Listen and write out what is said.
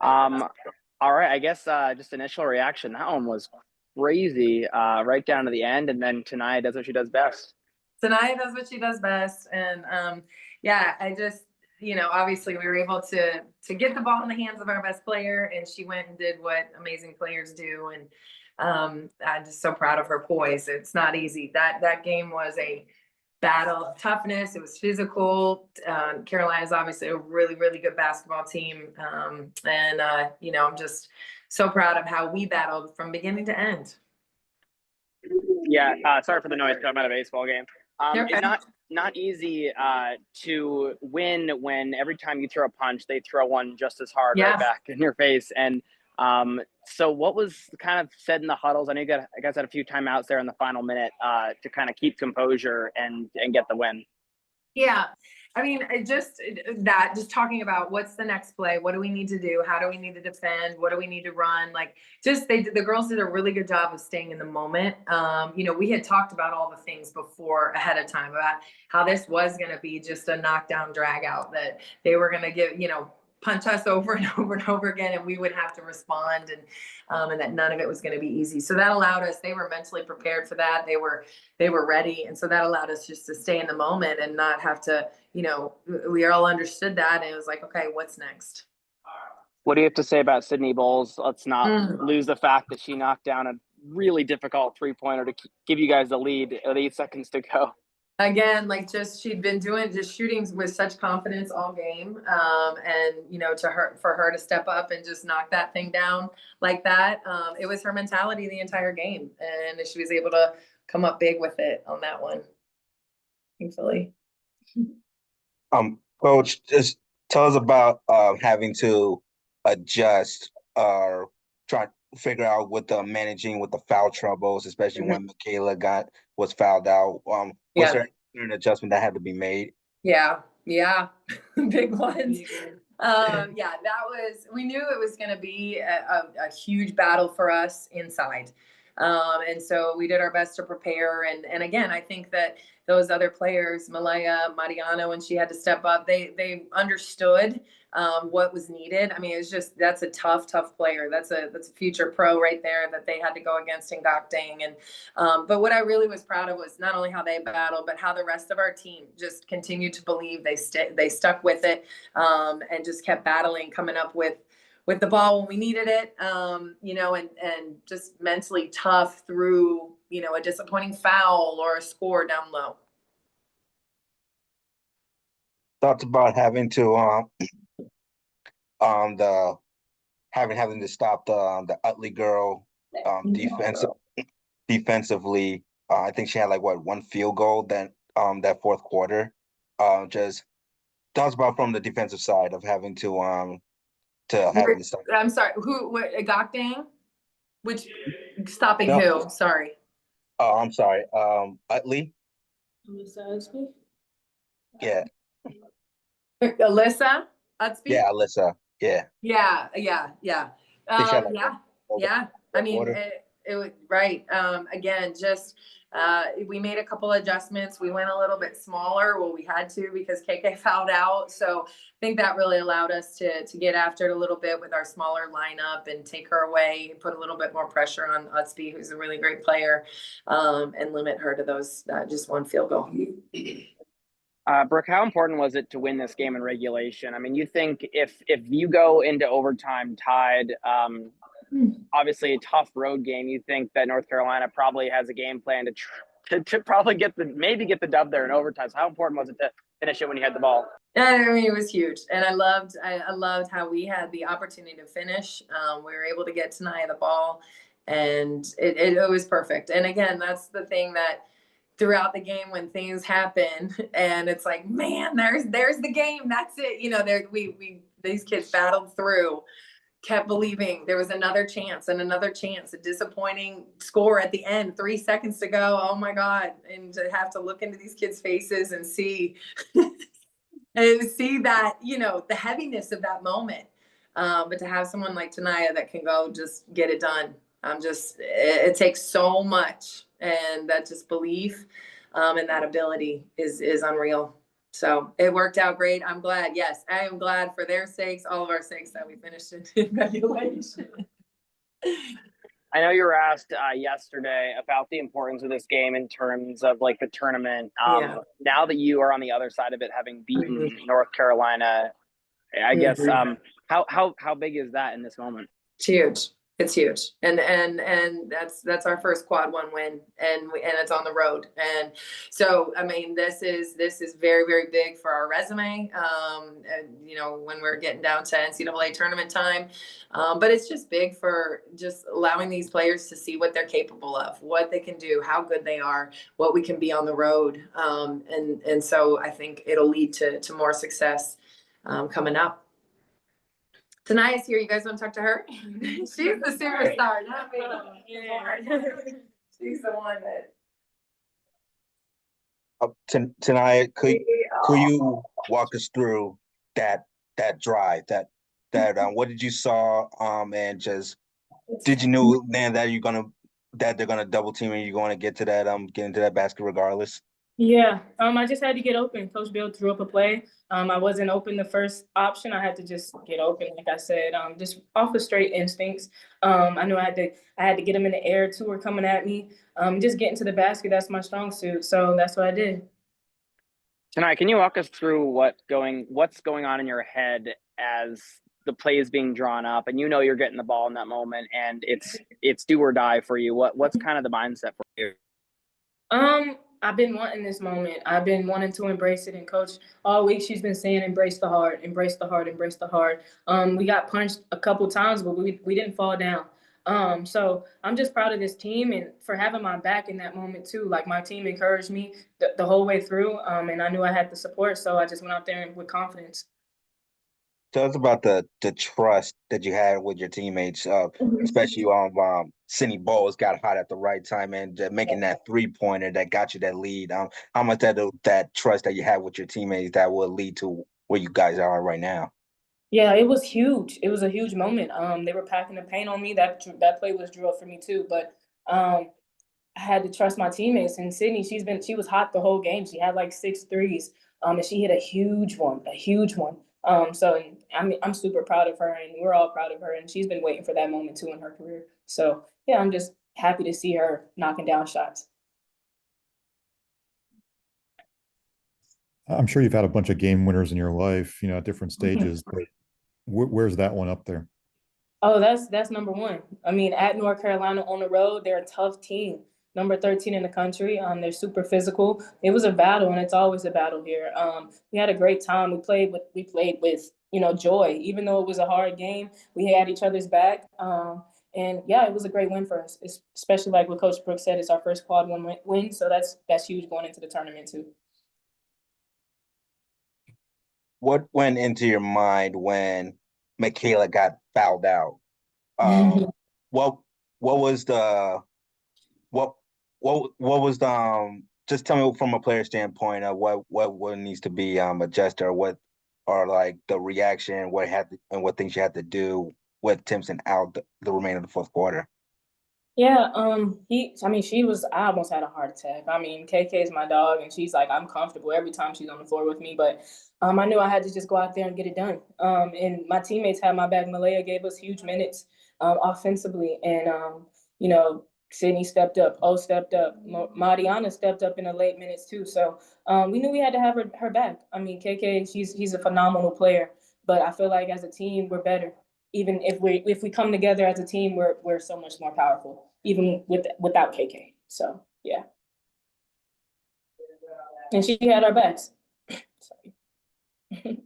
Um, all right, I guess just initial reaction. That one was crazy, right down to the end, and then Tanaya does what she does best. Tanaya does what she does best, and yeah, I just obviously we were able to get the ball in the hands of our best player, and she went and did what amazing players do, and I'm just so proud of her poise. It's not easy. That game was a battle of toughness. It was physical. Carolina's obviously a really, really good basketball team. And I'm just so proud of how we battled from beginning to end. Yeah, sorry for the noise. I'm at a baseball game. Okay. It's not easy to win when every time you throw a punch, they throw one just as hard right back in your face. And so what was kind of said in the huddles? I know you guys had a few timeouts there in the final minute to kind of keep composure and get the win. Yeah. I mean, just talking about what's the next play, what do we need to do, how do we need to defend, what do we need to run, like the girls did a really good job of staying in the moment. We had talked about all the things before ahead of time about how this was going to be just a knockdown drag out, that they were going to give punch us over and over and over again, and we would have to respond, and that none of it was going to be easy. So that allowed us, they were mentally prepared for that. They were ready. And so that allowed us just to stay in the moment and not have to, we all understood that. And it was like, okay, what's next? What do you have to say about Sydney Bowles? Let's not lose the fact that she knocked down a really difficult 3-pointer to give you guys the lead at 8 seconds to go. Again, she'd been doing just shooting with such confidence all game. And for her to step up and just knock that thing down like that, it was her mentality the entire game. And she was able to come up big with it on that one. Thankfully. Coach, just tell us about having to adjust or try to figure out with the managing with the foul troubles, especially when Michaela was fouled out. Was there an adjustment that had to be made? Yeah, big ones. We knew it was going to be a huge battle for us inside. And so we did our best to prepare. And again, I think that those other players, Malaya, Mariana, when she had to step up, they understood what was needed. I mean, it's just, that's a tough player. That's a future pro right there that they had to go against in Gokdang. And but what I really was proud of was not only how they battled, but how the rest of our team just continued to believe. They stuck with it, and just kept battling, coming up with the ball when we needed it, and just mentally tough through, a disappointing foul or a score down low. Thoughts about having to having to stop the Utley girl defensively. I think she had one field goal that fourth quarter. Just thoughts about from the defensive side of having to having to stop. I'm sorry, what Gokdang? Which stopping who? Sorry. Oh, I'm sorry. Utley. Yeah. Alyssa Utsby? Yeah, Alyssa. Yeah. Yeah. I mean, it was right. Again, just we made a couple adjustments. We went a little bit smaller. Well, we had to because KK fouled out. So I think that really allowed us to get after it a little bit with our smaller lineup and take her away and put a little bit more pressure on Utsby, who's a really great player, and limit her to those just one field goal. Brooke, how important was it to win this game in regulation? I mean, you think if you go into overtime tied, obviously a tough road game, you think that North Carolina probably has a game plan to probably get the dub there in overtime. So how important was it to finish it when you had the ball? I mean, it was huge, and I loved how we had the opportunity to finish. We were able to get Tanaya the ball, and it was perfect. And again, that's the thing that throughout the game when things happen and it's like, man, there's the game. That's it. These kids battled through, kept believing there was another chance and another chance, a disappointing score at the end, 3 seconds to go. Oh my God. And to have to look into these kids' faces and see, and see that, the heaviness of that moment. But to have someone like Tanaya that can go just get it done. It takes so much, and that just belief and that ability is unreal. So it worked out great. I'm glad. Yes, I am glad for their sakes, all of our sakes, that we finished in regulation. I know you were asked yesterday about the importance of this game in terms of like the tournament. Now that you are on the other side of it, having beaten North Carolina, I guess how big is that in this moment? It's huge. It's huge, and that's our first quad one win, and it's on the road, and so I mean this is very, very big for our resume. And you know, when we're getting down to NCAA tournament time, but it's just big for just allowing these players to see what they're capable of, what they can do, how good they are, what we can be on the road, and so I think it'll lead to more success coming up. Tania's here. You guys want to talk to her? She's the superstar, not me. She's the one that. Tonight, could you walk us through that drive, that what did you saw, and just did you know then that they're gonna double team and you're going to get into that basket regardless? Yeah, I just had to get open. Coach Bill threw up a play. I wasn't open the first option. I had to just get open, like I said, just off of straight instincts. I knew I had to get them in the air. Two were coming at me. Just getting to the basket, that's my strong suit. So that's what I did. Tonight, can you walk us through what's going on in your head as the play is being drawn up, and you know you're getting the ball in that moment, and it's do or die for you? What's kind of the mindset for you? I've been wanting this moment. I've been wanting to embrace it. And Coach, all week she's been saying, embrace the hard, embrace the hard, embrace the hard. We got punched a couple times, but we didn't fall down. So I'm just proud of this team and for having my back in that moment too. Like my team encouraged me the whole way through, and I knew I had the support. So I just went out there with confidence. Tell us about the trust that you had with your teammates, especially Cindy Bowles got hot at the right time and making that 3-pointer that got you that lead. How much that trust that you had with your teammates that will lead to where you guys are right now? Yeah, it was huge. It was a huge moment. They were packing the paint on me. That play was drilled for me too, but I had to trust my teammates. And Sydney, she was hot the whole game. She had like 6 threes, and she hit a huge one. So I'm super proud of her, and we're all proud of her. And she's been waiting for that moment too in her career. So yeah, I'm just happy to see her knocking down shots. I'm sure you've had a bunch of game winners in your life, at different stages. But where's that one up there? Oh, that's number one. I mean, at North Carolina on the road, they're a tough team. Number 13 in the country. They're super physical. It was a battle, and it's always a battle here. We had a great time. We played with joy. Even though it was a hard game, we had each other's back. And yeah, it was a great win for us. Especially like what Coach Brooke said, it's our first quad one win. So that's huge going into the tournament too. What went into your mind when Michaela got fouled out? What was just tell me from a player standpoint of what needs to be adjusted, or like the reaction, what things you had to do with Timpson out the remainder of the fourth quarter. Yeah, I almost had a heart attack. I mean, KK is my dog, and she's like, I'm comfortable every time she's on the floor with me, but I knew I had to just go out there and get it done. And my teammates had my back. Malaya gave us huge minutes offensively, and Sydney stepped up, O stepped up, Mariana stepped up in the late minutes too. So we knew we had to have her back. I mean, KK, he's a phenomenal player, but I feel like as a team we're better. Even if we come together as a team, we're so much more powerful, even without KK. So yeah, and she had our backs. Sorry.